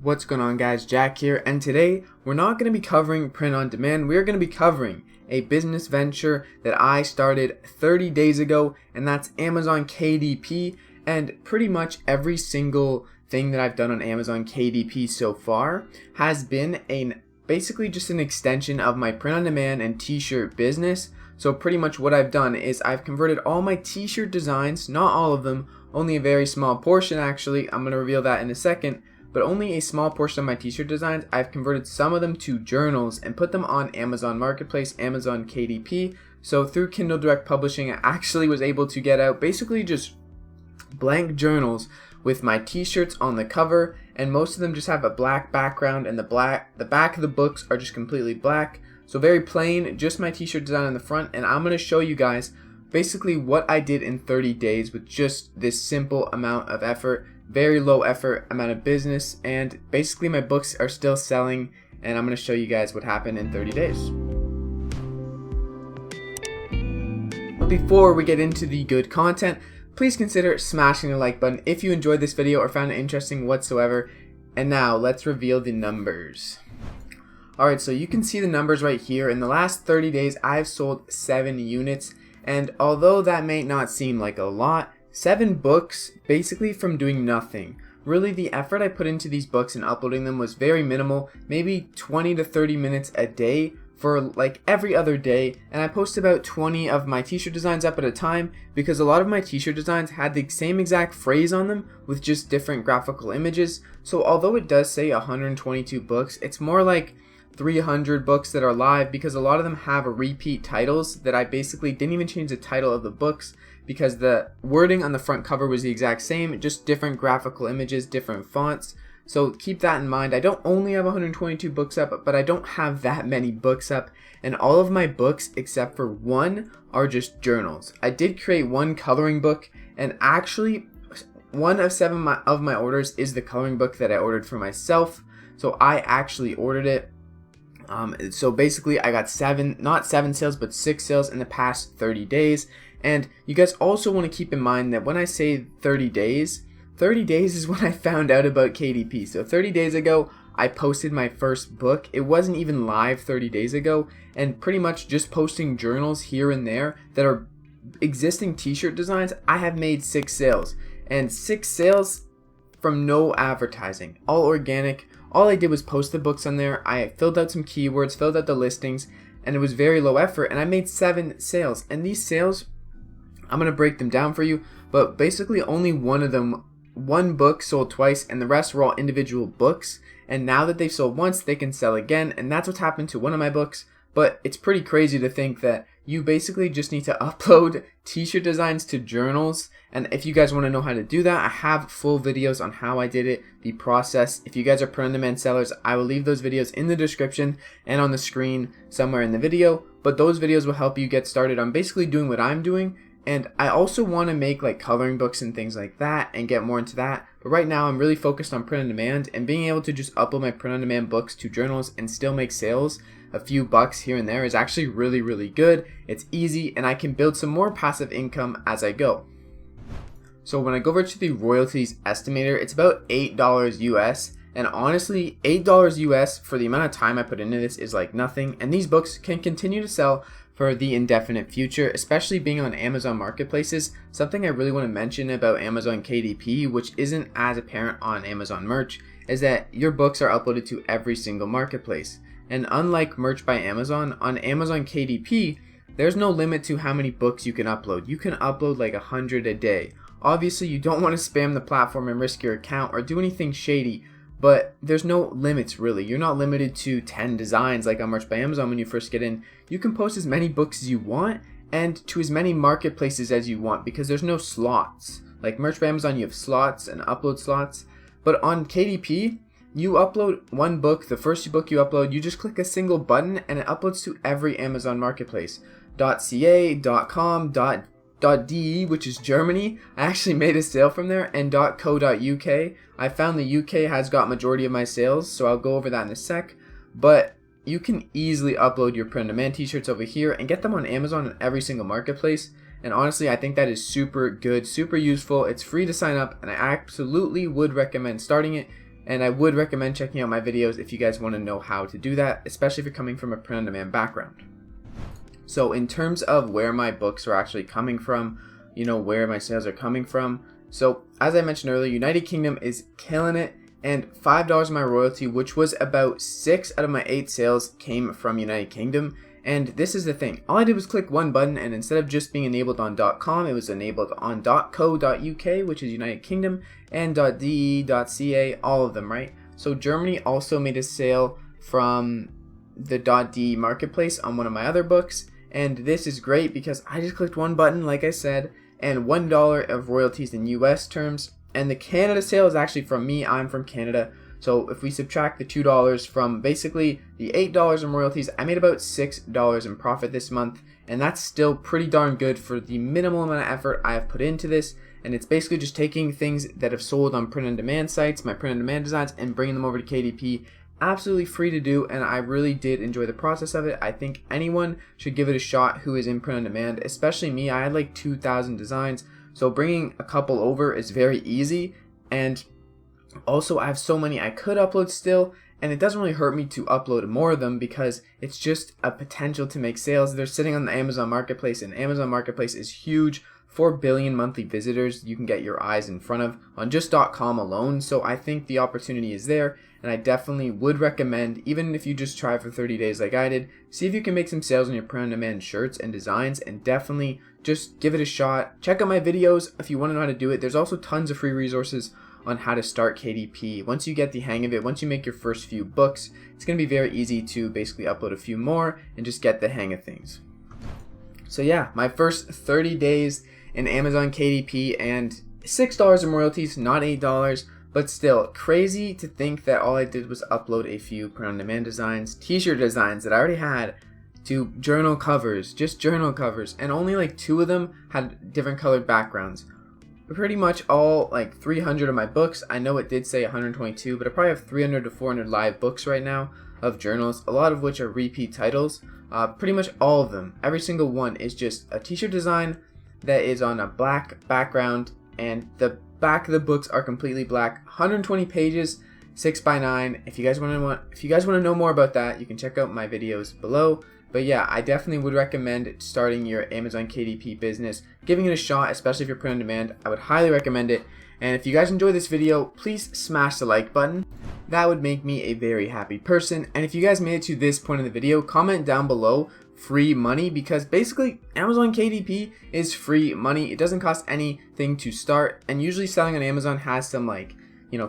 What's going on, guys? Jack here, and today we're not going to be covering print on demand. We're going to be covering a business venture that I started 30 days ago, and that's Amazon KDP. And pretty much every single thing that I've done on Amazon KDP so far has been basically just an extension of my print on demand and t-shirt business. So pretty much what I've done is I've converted all my t-shirt designs, not all of them, only a very small portion actually, I'm going to reveal that in a second, but only a small portion of my t-shirt designs, I've converted some of them to journals and put them on Amazon Marketplace, Amazon KDP. So through Kindle Direct Publishing, I actually was able to get out basically just blank journals with my t-shirts on the cover, and most of them just have a black background, and the back of the books are just completely black. So very plain, just my t-shirt design on the front, and I'm going to show you guys basically what I did in 30 days with just this simple amount of effort, very low effort amount of business, and basically my books are still selling, and I'm going to show you guys what happened in 30 days. But before we get into the good content, please consider smashing the like button if you enjoyed this video or found it interesting whatsoever. And now let's reveal the numbers. Alright, so you can see the numbers right here. In the last 30 days, I've sold 7 units. And although that may not seem like a lot, 7 books basically from doing nothing. Really, the effort I put into these books and uploading them was very minimal, maybe 20 to 30 minutes a day for like every other day, and I post about 20 of my t-shirt designs up at a time because a lot of my t-shirt designs had the same exact phrase on them with just different graphical images. So although it does say 122 books, it's more like 300 books that are live because a lot of them have repeat titles that I basically didn't even change the title of the books because the wording on the front cover was the exact same, just different graphical images, different fonts. So keep that in mind. I don't only have 122 books up, but I don't have that many books up, and all of my books except for one are just journals. I did create one coloring book, and actually one of 7 of my orders is the coloring book that I ordered for myself. So I actually ordered it. So basically I got not 7 sales, but 6 sales in the past 30 days. And you guys also want to keep in mind that when I say 30 days is when I found out about KDP. So 30 days ago, I posted my first book. It wasn't even live 30 days ago, and pretty much just posting journals here and there that are existing t-shirt designs, I have made 6 sales. And 6 sales from no advertising, all organic. All I did was post the books on there. I filled out some keywords, filled out the listings, and it was very low effort, and I made 7 sales. And these sales, I'm going to break them down for you, but basically only one book sold twice, and the rest were all individual books. And now that they've sold once, they can sell again, and that's what's happened to one of my books. But it's pretty crazy to think that you basically just need to upload t-shirt designs to journals. And if you guys want to know how to do that, I have full videos on how I did it, the process. If you guys are print-on-demand sellers, I will leave those videos in the description and on the screen somewhere in the video. But those videos will help you get started on basically doing what I'm doing. And I also want to make like coloring books and things like that and get more into that. But right now I'm really focused on print on demand, and being able to just upload my print on demand books to journals and still make sales, a few bucks here and there, is actually really, really good. It's easy, and I can build some more passive income as I go. So when I go over to the royalties estimator, it's about $8 US. And honestly, $8 US for the amount of time I put into this is like nothing. And these books can continue to sell for the indefinite future, especially being on Amazon marketplaces. Something I really want to mention about Amazon KDP, which isn't as apparent on Amazon merch, is that your books are uploaded to every single marketplace. And unlike merch by Amazon, on Amazon KDP, there's no limit to how many books you can upload. You can upload like 100 a day. Obviously, you don't want to spam the platform and risk your account or do anything shady, but there's no limits really. You're not limited to 10 designs like on Merch by Amazon when you first get in. You can post as many books as you want and to as many marketplaces as you want because there's no slots. Like Merch by Amazon, you have slots and upload slots, but on KDP, you upload one book, the first book you upload, you just click a single button and it uploads to every Amazon marketplace. .ca, .com, .de, which is Germany. I actually made a sale from there, and .co.uk. I found the UK has got majority of my sales, so I'll go over that in a sec. But you can easily upload your print-on-demand t-shirts over here and get them on Amazon in every single marketplace. And honestly, I think that is super good, super useful. It's free to sign up, and I absolutely would recommend starting it. and I would recommend checking out my videos if you guys want to know how to do that, especially if you're coming from a print-on-demand background. So in terms of where my books are actually coming from, you know, where my sales are coming from. So as I mentioned earlier, United Kingdom is killing it, and $5 of my royalty, which was about 6 out of my 8 sales, came from United Kingdom. And this is the thing, all I did was click one button, and instead of just being enabled on .com, it was enabled on .co.uk, which is United Kingdom, and .de.ca, all of them, right? So Germany also made a sale from the .de marketplace on one of my other books, and this is great because I just clicked one button, like I said, and $1 of royalties in US terms. And the Canada sale is actually from me, I'm from Canada. So if we subtract the $2 from basically the $8 in royalties, I made about $6 in profit this month. And that's still pretty darn good for the minimal amount of effort I have put into this. And it's basically just taking things that have sold on print-on-demand sites, my print-on-demand designs, and bringing them over to KDP. Absolutely free to do, and I really did enjoy the process of it. I think anyone should give it a shot who is in print-on-demand, especially me. I had like 2,000 designs, so bringing a couple over is very easy. And also I have so many I could upload still, and it doesn't really hurt me to upload more of them because it's just a potential to make sales. They're sitting on the Amazon Marketplace, and Amazon Marketplace is huge. 4 billion monthly visitors you can get your eyes in front of on just .com alone. So I think the opportunity is there, and I definitely would recommend, even if you just try for 30 days like I did, see if you can make some sales on your print-on-demand shirts and designs, and definitely just give it a shot. Check out my videos if you want to know how to do it. There's also tons of free resources on how to start KDP. Once you get the hang of it, once you make your first few books, it's going to be very easy to basically upload a few more and just get the hang of things. So yeah, my first 30 days in Amazon KDP, and $6 in royalties, not $8, but still crazy to think that all I did was upload a few print-on-demand designs, t-shirt designs that I already had, to journal covers, just journal covers, and only like 2 of them had different colored backgrounds. Pretty much all like 300 of my books, I know it did say 122, but I probably have 300 to 400 live books right now of journals, a lot of which are repeat titles. Pretty much all of them, every single one is just a t-shirt design that is on a black background, and the back of the books are completely black. 120 pages, 6x9. If you guys want to know more about that, you can check out my videos below. But yeah, I definitely would recommend starting your Amazon KDP business, giving it a shot, especially if you're print on demand. I would highly recommend it. And if you guys enjoyed this video, please smash the like button. That would make me a very happy person. And if you guys made it to this point in the video, comment down below free money, because basically Amazon KDP is free money. It doesn't cost anything to start, and usually selling on Amazon has some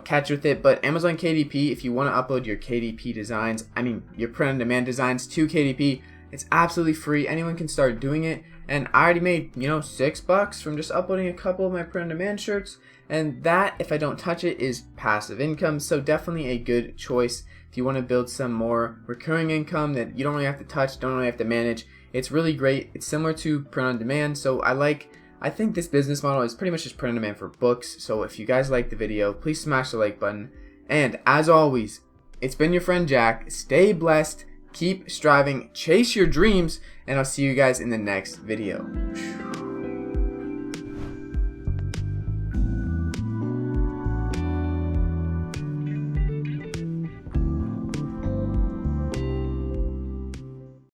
catch with it. But Amazon KDP, if you want to upload your KDP designs, your print on demand designs to KDP, it's absolutely free. Anyone can start doing it, and I already made $6 from just uploading a couple of my print on demand shirts, and that, if I don't touch it, is passive income. So definitely a good choice if you want to build some more recurring income that you don't really have to touch, don't really have to manage. It's really great. It's similar to print on demand, so I think this business model is pretty much just print on demand for books. So if you guys liked the video, please smash the like button. And as always, it's been your friend Jack. Stay blessed, keep striving, chase your dreams, and I'll see you guys in the next video.